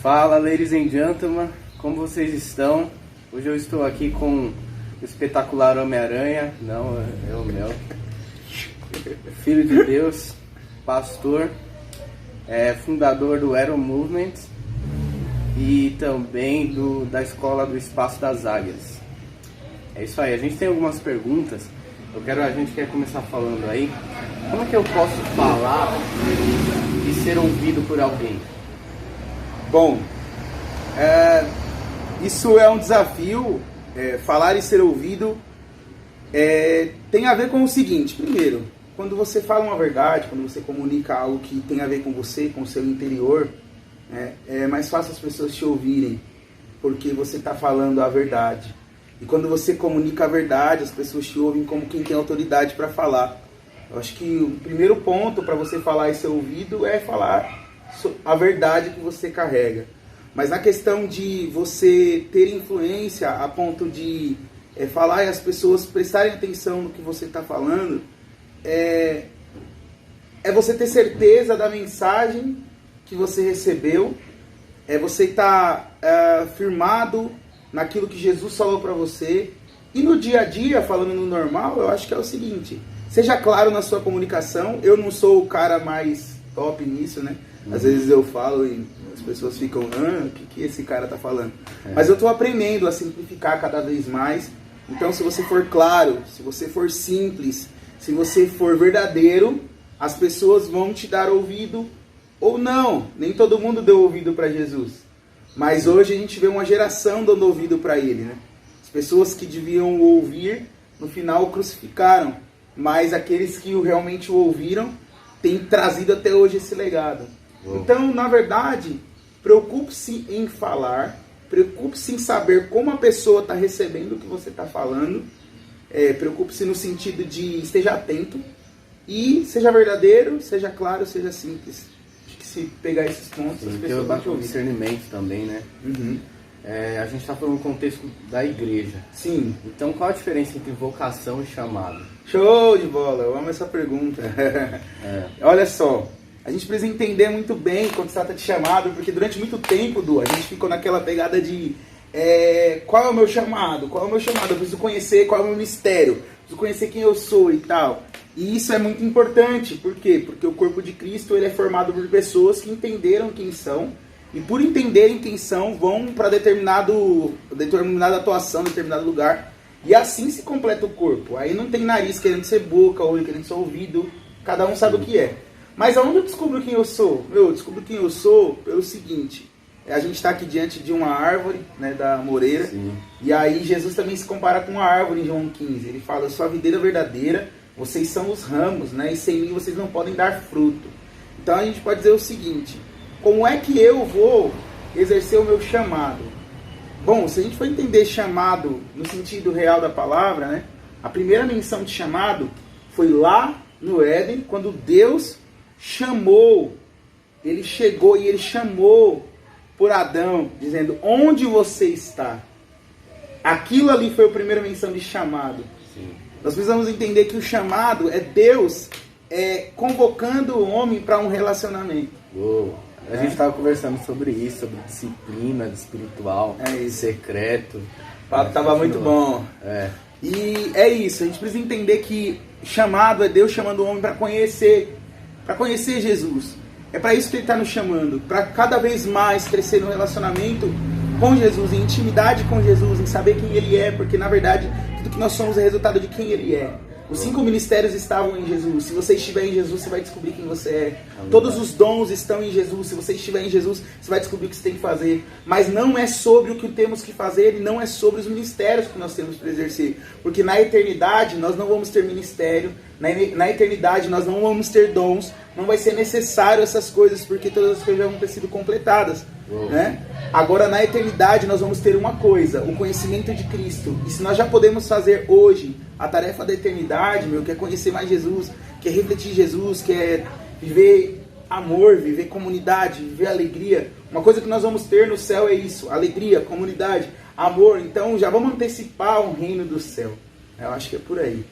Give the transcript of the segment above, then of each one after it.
Fala, ladies and gentlemen, como vocês estão? Hoje eu estou aqui com o espetacular Homem-Aranha, não, é o Mel, filho de Deus, pastor, fundador do Aero Movement e também da Escola do Espaço das Águias. É isso aí, a gente tem algumas perguntas, a gente quer começar falando aí, como que eu posso falar e ser ouvido por alguém? Bom, isso é um desafio, falar e ser ouvido tem a ver com o seguinte: primeiro, quando você fala uma verdade, quando você comunica algo que tem a ver com você, com o seu interior, é mais fácil as pessoas te ouvirem, porque você está falando a verdade. E quando você comunica a verdade, as pessoas te ouvem como quem tem autoridade para falar. Eu acho que o primeiro ponto para você falar e ser ouvido é falar a verdade que você carrega. Mas na questão de você ter influência a ponto de falar e as pessoas prestarem atenção no que você está falando, é você ter certeza da mensagem que você recebeu, é você estar firmado naquilo que Jesus falou para você. E no dia a dia, falando no normal, eu acho que é o seguinte: seja claro na sua comunicação. Eu não sou o cara mais top nisso, né? Às vezes eu falo e as pessoas ficam, o que esse cara tá falando? Mas eu tô aprendendo a simplificar cada vez mais. Então, se você for claro, se você for simples, se você for verdadeiro, as pessoas vão te dar ouvido ou não. Nem todo mundo deu ouvido para Jesus. Mas hoje a gente vê uma geração dando ouvido para ele, né? As pessoas que deviam ouvir, no final o crucificaram. Mas aqueles que realmente o ouviram têm trazido até hoje esse legado. Então, na verdade, preocupe-se em falar, preocupe-se em saber como a pessoa está recebendo o que você está falando, preocupe-se no sentido de esteja atento e seja verdadeiro, seja claro, seja simples. Acho que se pegar esses pontos, as pessoas vão te ouvir. Discernimento também, né? Uhum. A gente está falando no contexto da igreja. Sim. Então, qual a diferença entre vocação e chamado? Show de bola, eu amo essa pergunta. Olha só. A gente precisa entender muito bem quando se trata de chamado, porque durante muito tempo, Du, a gente ficou naquela pegada de qual é o meu chamado? Qual é o meu chamado? Eu preciso conhecer qual é o meu mistério, preciso conhecer quem eu sou e tal. E isso é muito importante, por quê? Porque o corpo de Cristo ele é formado por pessoas que entenderam quem são, e por entenderem quem são, vão para determinada atuação, determinado lugar, e assim se completa o corpo. Aí não tem nariz querendo ser boca, olho querendo ser ouvido, cada um sabe o que é. Mas aonde eu descubro quem eu sou? Eu descubro quem eu sou pelo seguinte: a gente está aqui diante de uma árvore, né, da moreira. Sim. E aí Jesus também se compara com uma árvore em João 15. Ele fala: eu sou a videira verdadeira, vocês são os ramos, né, e sem mim vocês não podem dar fruto. Então a gente pode dizer o seguinte: como é que eu vou exercer o meu chamado? Bom, se a gente for entender chamado no sentido real da palavra, né, a primeira menção de chamado foi lá no Éden, quando Deus chamou, ele chegou e ele chamou por Adão, dizendo: onde você está? Aquilo ali foi a primeira menção de chamado. Sim. Nós precisamos entender que o chamado é Deus convocando o homem para um relacionamento. A gente estava conversando sobre isso, sobre disciplina espiritual, secreto. O papo estava muito bom. E é isso, a gente precisa entender que chamado é Deus chamando o homem para conhecer Jesus. É para isso que ele está nos chamando, para cada vez mais crescer no relacionamento com Jesus, em intimidade com Jesus, em saber quem ele é, porque na verdade tudo que nós somos é resultado de quem ele é. Os 5 ministérios estavam em Jesus. Se você estiver em Jesus, você vai descobrir quem você é. Todos os dons estão em Jesus. Se você estiver em Jesus, você vai descobrir o que você tem que fazer. Mas não é sobre o que temos que fazer e não é sobre os ministérios que nós temos para exercer. Porque na eternidade nós não vamos ter ministério. Na eternidade nós não vamos ter dons. Não vai ser necessário essas coisas, porque todas as coisas já vão ter sido completadas. Né? Agora na eternidade nós vamos ter uma coisa: o conhecimento de Cristo. E se nós já podemos fazer hoje a tarefa da eternidade, que é conhecer mais Jesus, que é refletir Jesus, que é viver amor, viver comunidade, viver alegria. Uma coisa que nós vamos ter no céu é isso: alegria, comunidade, amor. Então já vamos antecipar o reino do céu. Eu acho que é por aí.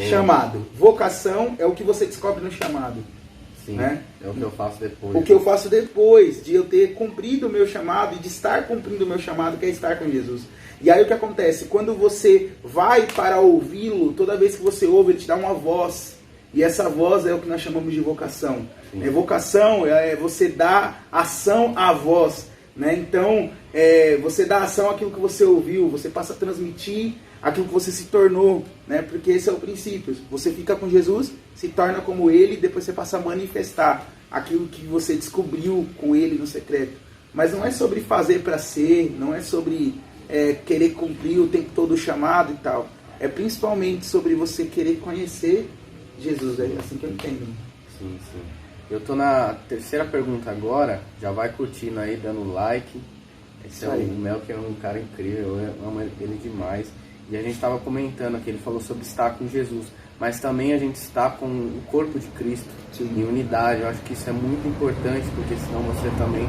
Chamado. Vocação é o que você descobre no chamado. Sim, né? é o que eu faço depois. O que eu faço depois de eu ter cumprido o meu chamado e de estar cumprindo o meu chamado, que é estar com Jesus. E aí o que acontece? Quando você vai para ouvi-lo, toda vez que você ouve, ele te dá uma voz. E essa voz é o que nós chamamos de vocação. Vocação é você dar ação à voz. Né? Então, você dá ação àquilo que você ouviu, você passa a transmitir aquilo que você se tornou, né? Porque esse é o princípio. Você fica com Jesus, se torna como ele, e depois você passa a manifestar aquilo que você descobriu com ele no secreto. Mas não é sobre fazer para ser, não é sobre querer cumprir o tempo todo o chamado e tal. É principalmente sobre você querer conhecer Jesus, é assim que eu entendo. Sim, sim. Eu tô na terceira pergunta agora, já vai curtindo aí, dando like. Esse é o Mel, que é um cara incrível, eu amo ele demais. E a gente estava comentando aqui, ele falou sobre estar com Jesus, mas também a gente está com o corpo de Cristo, sim, em unidade. Eu acho que isso é muito importante, porque senão você também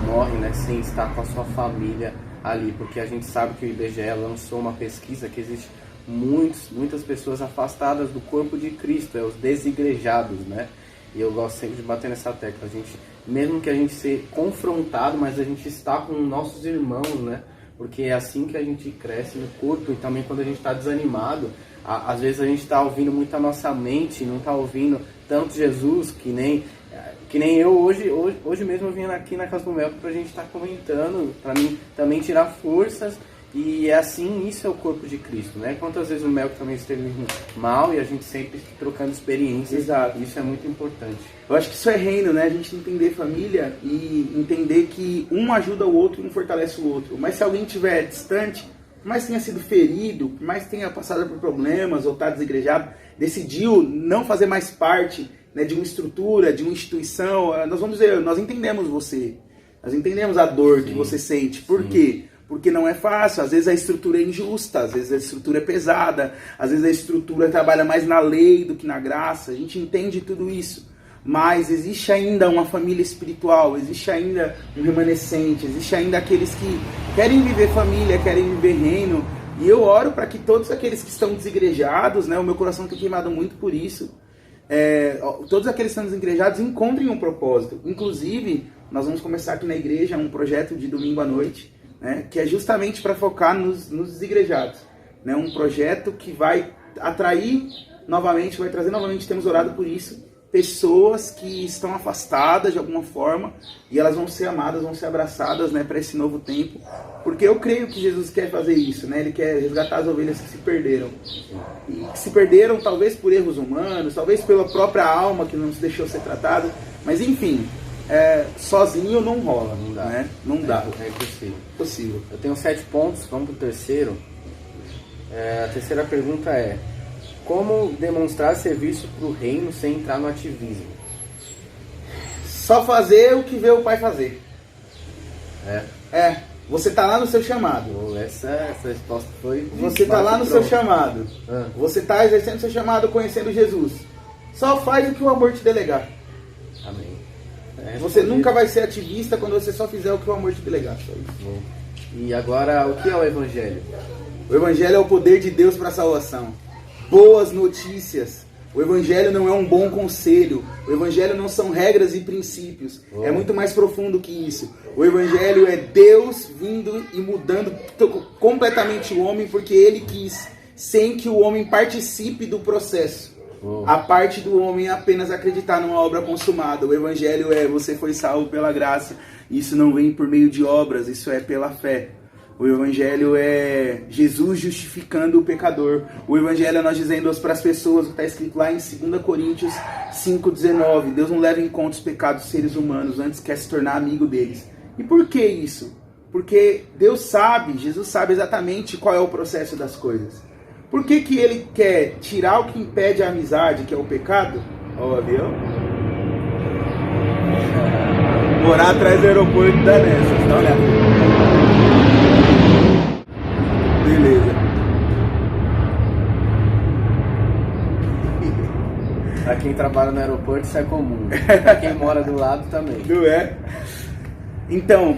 morre, né, sem estar com a sua família ali, porque a gente sabe que o IBGE lançou uma pesquisa que existe muitas pessoas afastadas do corpo de Cristo, os desigrejados, né? E eu gosto sempre de bater nessa tecla. A gente, mesmo que a gente seja confrontado, mas a gente está com nossos irmãos, né? Porque é assim que a gente cresce no corpo. E também quando a gente está desanimado, às vezes a gente está ouvindo muito a nossa mente, não está ouvindo tanto Jesus, que nem eu hoje mesmo eu vim aqui na Casa do Mel para a gente estar comentando, para mim também tirar forças. E é assim, isso é o corpo de Cristo, né? Quantas vezes o Mel também esteve mal e a gente sempre trocando experiências. Exato. Isso é muito importante. Eu acho que isso é reino, né? A gente entender família e entender que um ajuda o outro e um fortalece o outro. Mas se alguém estiver distante, por mais tenha sido ferido, por mais tenha passado por problemas ou está desigrejado, decidiu não fazer mais parte, né, de uma estrutura, de uma instituição, nós vamos dizer, nós entendemos você. Nós entendemos a dor, sim, que você sente. Por sim, quê? Porque não é fácil, às vezes a estrutura é injusta, às vezes a estrutura é pesada, às vezes a estrutura trabalha mais na lei do que na graça, a gente entende tudo isso. Mas existe ainda uma família espiritual, existe ainda um remanescente, existe ainda aqueles que querem viver família, querem viver reino. E eu oro para que todos aqueles que estão desigrejados, né, o meu coração tem queimado muito por isso, todos aqueles que estão desigrejados encontrem um propósito. Inclusive, nós vamos começar aqui na igreja um projeto de domingo à noite, né, que é justamente para focar nos desigrejados, né, um projeto que vai atrair novamente, vai trazer novamente, temos orado por isso, pessoas que estão afastadas de alguma forma e elas vão ser amadas, vão ser abraçadas, né, para esse novo tempo, porque eu creio que Jesus quer fazer isso, né, ele quer resgatar as ovelhas que se perderam, e que se perderam talvez por erros humanos, talvez pela própria alma que não se deixou ser tratada, mas enfim, sozinho não rola, não dá, né? Não dá. É impossível. Eu tenho 7 pontos, vamos pro terceiro. A terceira pergunta é: como demonstrar serviço pro reino sem entrar no ativismo? Só fazer o que vê o pai fazer. Você tá lá no seu chamado. Essa resposta foi... Você tá lá no seu chamado. Você tá exercendo o seu chamado, conhecendo Jesus. Só faz o que o amor te delegar. Amém. Você nunca vai ser ativista quando você só fizer o que o amor te delegar. Só isso. E agora, o que é o Evangelho? O Evangelho é o poder de Deus para a salvação. Boas notícias. O Evangelho não é um bom conselho. O Evangelho não são regras e princípios. É muito mais profundo que isso. O Evangelho é Deus vindo e mudando completamente o homem porque Ele quis, sem que o homem participe do processo. A parte do homem é apenas acreditar numa obra consumada. O Evangelho é: você foi salvo pela graça. Isso não vem por meio de obras, isso é pela fé. O Evangelho é Jesus justificando o pecador. O Evangelho é nós dizendo para as pessoas, o que está escrito lá em 2 Coríntios 5,19. Deus não leva em conta os pecados dos seres humanos, antes quer se tornar amigo deles. E por que isso? Porque Deus sabe, Jesus sabe exatamente qual é o processo das coisas. Por que que ele quer tirar o que impede a amizade, que é o pecado? Ó, o avião. Morar atrás do aeroporto da nessas, tá olhando? Beleza. Pra quem trabalha no aeroporto isso é comum. Pra quem mora do lado também. Não é? Então,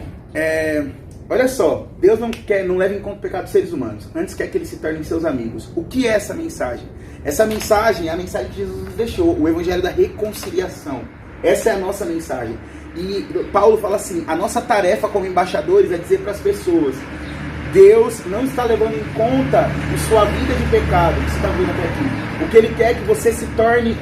olha só, Deus não leva em conta o pecado dos seres humanos, antes quer que eles se tornem seus amigos. O que é essa mensagem? Essa mensagem é a mensagem que Jesus nos deixou, o Evangelho da reconciliação. Essa é a nossa mensagem. E Paulo fala assim, a nossa tarefa como embaixadores é dizer para as pessoas, Deus não está levando em conta a sua vida de pecado, que você está vendo até aqui. O que Ele quer é que você se torne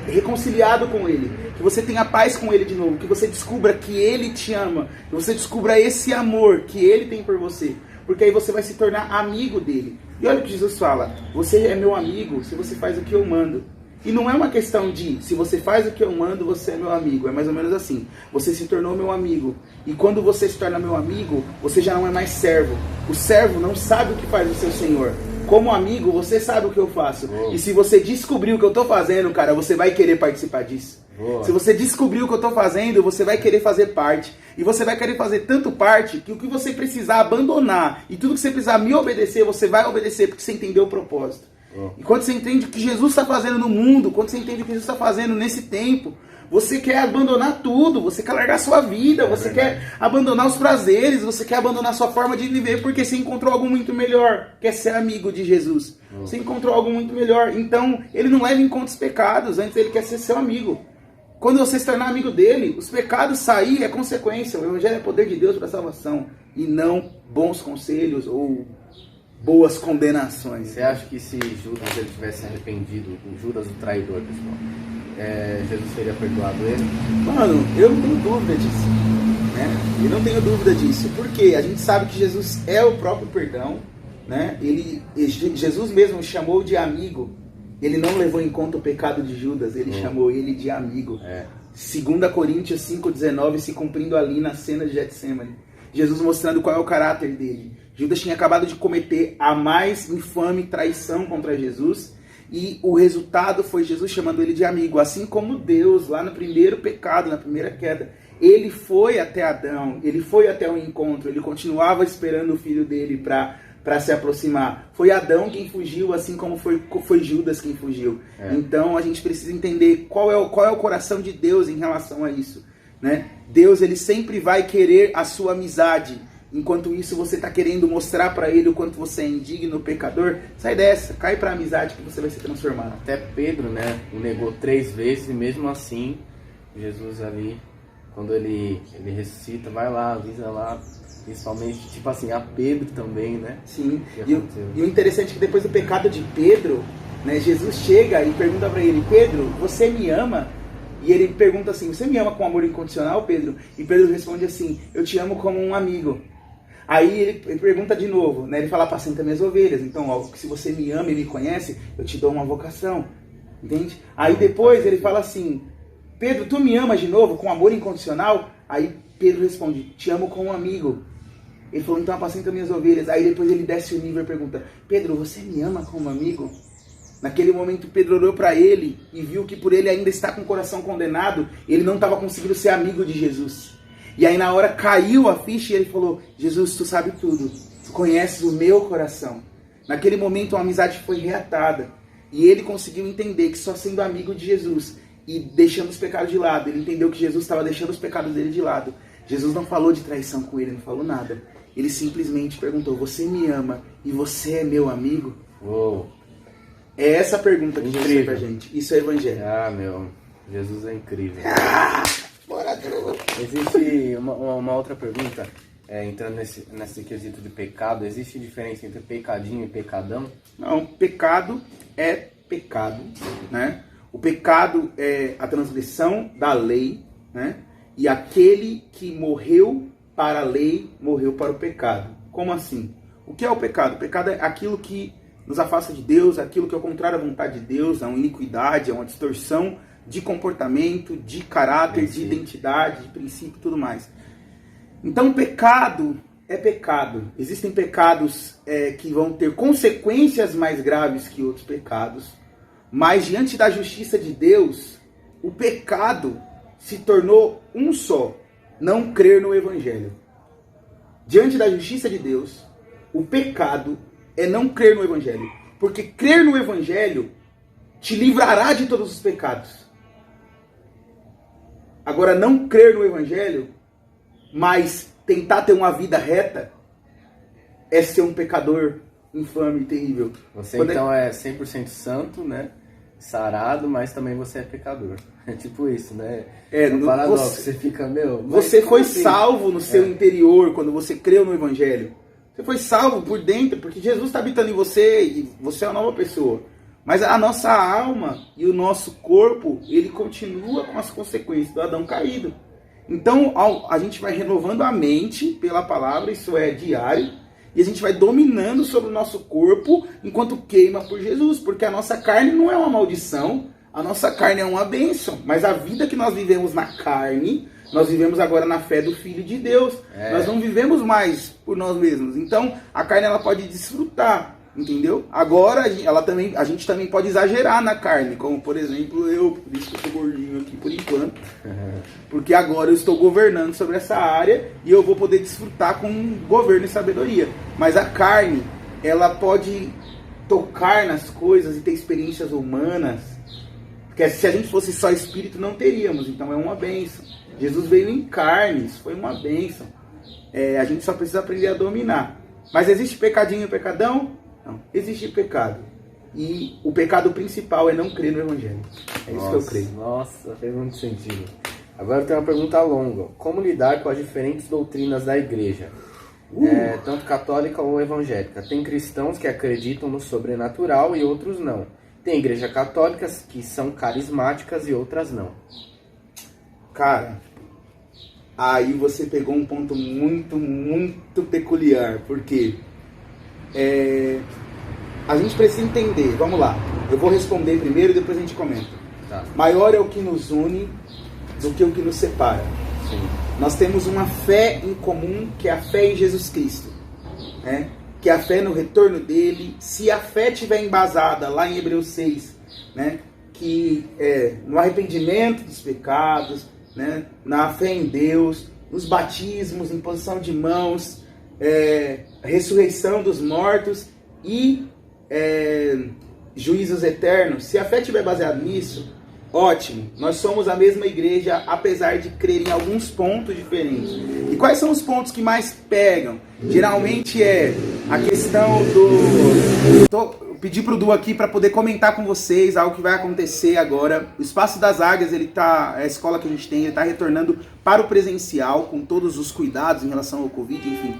reconciliado com Ele, que você tenha paz com Ele de novo, que você descubra que Ele te ama, que você descubra esse amor que Ele tem por você, porque aí você vai se tornar amigo dele. E olha o que Jesus fala, você é meu amigo se você faz o que eu mando. E não é uma questão de, se você faz o que eu mando, você é meu amigo. É mais ou menos assim. Você se tornou meu amigo. E quando você se torna meu amigo, você já não é mais servo. O servo não sabe o que faz o seu senhor. Como amigo, você sabe o que eu faço. E se você descobrir o que eu estou fazendo, cara, você vai querer participar disso. Se você descobrir o que eu estou fazendo, você vai querer fazer parte. E você vai querer fazer tanto parte, que o que você precisar abandonar, e tudo que você precisar me obedecer, você vai obedecer, porque você entendeu o propósito. E quando você entende o que Jesus está fazendo no mundo, quando você entende o que Jesus está fazendo nesse tempo, você quer abandonar tudo, você quer largar sua vida, você quer abandonar os prazeres, você quer abandonar sua forma de viver, porque você encontrou algo muito melhor, quer ser amigo de Jesus. Você encontrou algo muito melhor, então ele não leva em conta os pecados, antes ele quer ser seu amigo. Quando você se tornar amigo dele, os pecados sair é consequência, o evangelho é poder de Deus para a salvação, e não bons conselhos ou boas condenações. Você acha que se Judas ele tivesse arrependido, o Judas o traidor, pessoal, Jesus teria perdoado ele? Mano, eu não tenho dúvida disso, né? Eu não tenho dúvida disso, porque a gente sabe que Jesus é o próprio perdão, né? Jesus mesmo chamou de amigo. Ele não levou em conta o pecado de Judas, ele chamou ele de amigo. 2 Coríntios 5,19 se cumprindo ali na cena de Getsemane. Jesus mostrando qual é o caráter dele. Judas tinha acabado de cometer a mais infame traição contra Jesus, e o resultado foi Jesus chamando ele de amigo, assim como Deus, lá no primeiro pecado, na primeira queda, ele foi até Adão, ele foi até o encontro, ele continuava esperando o filho dele para se aproximar. Foi Adão quem fugiu, assim como foi Judas quem fugiu. Então a gente precisa entender qual é o coração de Deus em relação a isso, né? Deus, ele sempre vai querer a sua amizade. Enquanto isso você está querendo mostrar para ele o quanto você é indigno, pecador, sai dessa, cai para a amizade que você vai ser transformado. Até Pedro, né, o negou 3 vezes e mesmo assim, Jesus ali, quando ele ressuscita, vai lá, avisa lá, principalmente, tipo assim, a Pedro também, né? Sim, e o interessante é que depois do pecado de Pedro, né, Jesus chega e pergunta para ele, Pedro, você me ama? E ele pergunta assim, você me ama com amor incondicional, Pedro? E Pedro responde assim, eu te amo como um amigo. Aí ele pergunta de novo, né? Ele fala, apacenta minhas ovelhas. Então, ó, se você me ama e me conhece, eu te dou uma vocação. Entende? Aí depois ele fala assim, Pedro, tu me amas de novo com amor incondicional? Aí Pedro responde, te amo como um amigo. Ele falou, então apacenta minhas ovelhas. Aí depois ele desce o nível e pergunta, Pedro, você me ama como amigo? Naquele momento Pedro olhou para ele e viu que por ele ainda estar com o coração condenado, ele não estava conseguindo ser amigo de Jesus. E aí na hora caiu a ficha e ele falou, Jesus, tu sabe tudo, tu conheces o meu coração. Naquele momento a amizade foi reatada e ele conseguiu entender que só sendo amigo de Jesus e deixando os pecados de lado, ele entendeu que Jesus estava deixando os pecados dele de lado. Jesus não falou de traição com ele, não falou nada. Ele simplesmente perguntou, você me ama e você é meu amigo? Uou. É essa a pergunta que incrível pra gente. Isso é evangelho. Ah, meu, Jesus é incrível. Bora, droga. Existe uma outra pergunta, entrando nesse quesito de pecado, existe diferença entre pecadinho e pecadão? Não, pecado é pecado, né? O pecado é a transgressão da lei, né? E aquele que morreu para a lei, morreu para o pecado. Como assim? O que é o pecado? O pecado é aquilo que nos afasta de Deus, aquilo que é o contrário à vontade de Deus, é uma iniquidade, é uma distorção de comportamento, de caráter, de identidade, de princípio e tudo mais. Então, pecado é pecado. Existem pecados que vão ter consequências mais graves que outros pecados, mas diante da justiça de Deus, o pecado se tornou um só, não crer no Evangelho. Diante da justiça de Deus, o pecado é não crer no Evangelho. Porque crer no Evangelho te livrará de todos os pecados. Agora, não crer no Evangelho, mas tentar ter uma vida reta, é ser um pecador infame e terrível. Você então é 100% santo, né? sarado, mas também você é pecador. É tipo isso, né? É, um paradoxo, você, você fica, meu... Mas você foi assim? salvo no seu interior quando você creu no Evangelho. Você foi salvo por dentro, porque Jesus está habitando em você e você é uma nova pessoa. Mas a nossa alma e o nosso corpo, ele continua com as consequências do Adão caído. Então, a gente vai renovando a mente pela palavra, isso é diário, e a gente vai dominando sobre o nosso corpo enquanto queima por Jesus, porque a nossa carne não é uma maldição, a nossa carne é uma bênção, mas a vida que nós vivemos na carne, nós vivemos agora na fé do Filho de Deus. Nós não vivemos mais por nós mesmos. Então, a carne ela pode desfrutar, entendeu? Agora, a gente também pode exagerar na carne, como, por exemplo, por isso que eu estou gordinho aqui por enquanto, porque agora eu estou governando sobre essa área e eu vou poder desfrutar com governo e sabedoria. Mas a carne, ela pode tocar nas coisas e ter experiências humanas, porque se a gente fosse só espírito, não teríamos, então é uma bênção. Jesus veio em carne, isso foi uma bênção. A gente só precisa aprender a dominar. Mas existe pecadinho e pecadão? Não, existe pecado. E o pecado principal é não crer no Evangelho. É isso que eu creio. Nossa, fez muito sentido. Agora eu tenho uma pergunta longa. Como lidar com as diferentes doutrinas da igreja? Tanto católica ou evangélica. Tem cristãos que acreditam no sobrenatural e outros não. Tem igrejas católicas que são carismáticas e outras não. Cara, aí você pegou um ponto muito, muito peculiar, porque a gente precisa entender, vamos lá, eu vou responder primeiro e depois a gente comenta. Tá. Maior é o que nos une do que o que nos separa. Sim. Nós temos uma fé em comum, que é a fé em Jesus Cristo, né? Que é a fé no retorno dele. Se a fé estiver embasada lá em Hebreus 6, né? Que no arrependimento dos pecados, né? Na fé em Deus, nos batismos, imposição de mãos, ressurreição dos mortos e juízos eternos. Se a fé estiver baseada nisso, ótimo. Nós somos a mesma igreja, apesar de crer em alguns pontos diferentes. E quais são os pontos que mais pegam? Geralmente é a questão do... Pedi pro Du aqui para poder comentar com vocês algo que vai acontecer agora. O Espaço das Águias, a escola que a gente tem, ele está retornando para o presencial, com todos os cuidados em relação ao Covid, enfim.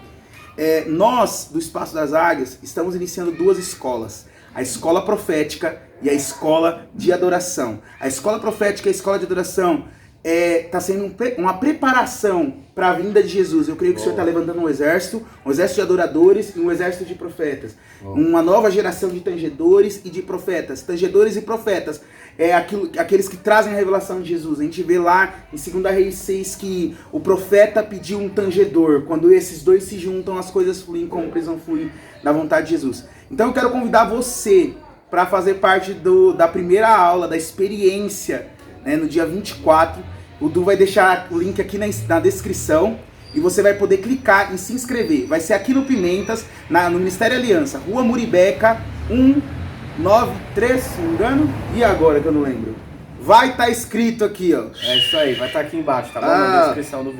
Nós, do Espaço das Águias, estamos iniciando 2 escolas. A escola profética e a escola de adoração. A escola profética e a escola de adoração está sendo uma preparação para a vinda de Jesus. Eu creio que o Senhor está levantando um exército de adoradores e um exército de profetas. Uma nova geração de tangedores e de profetas. Tangedores e profetas aqueles que trazem a revelação de Jesus. A gente vê lá em 2 Reis 6 que o profeta pediu um tangedor. Quando esses dois se juntam, as coisas fluem como precisam fluir da vontade de Jesus. Então eu quero convidar você para fazer parte da primeira aula, da experiência, né, no dia 24. O Du vai deixar o link aqui na descrição e você vai poder clicar e se inscrever. Vai ser aqui no Pimentas, no Ministério Aliança, Rua Muribeca, 193, se não me engano. E agora que eu não lembro? Vai estar escrito aqui, ó. É isso aí, vai estar aqui embaixo, tá bom? Na descrição do vídeo.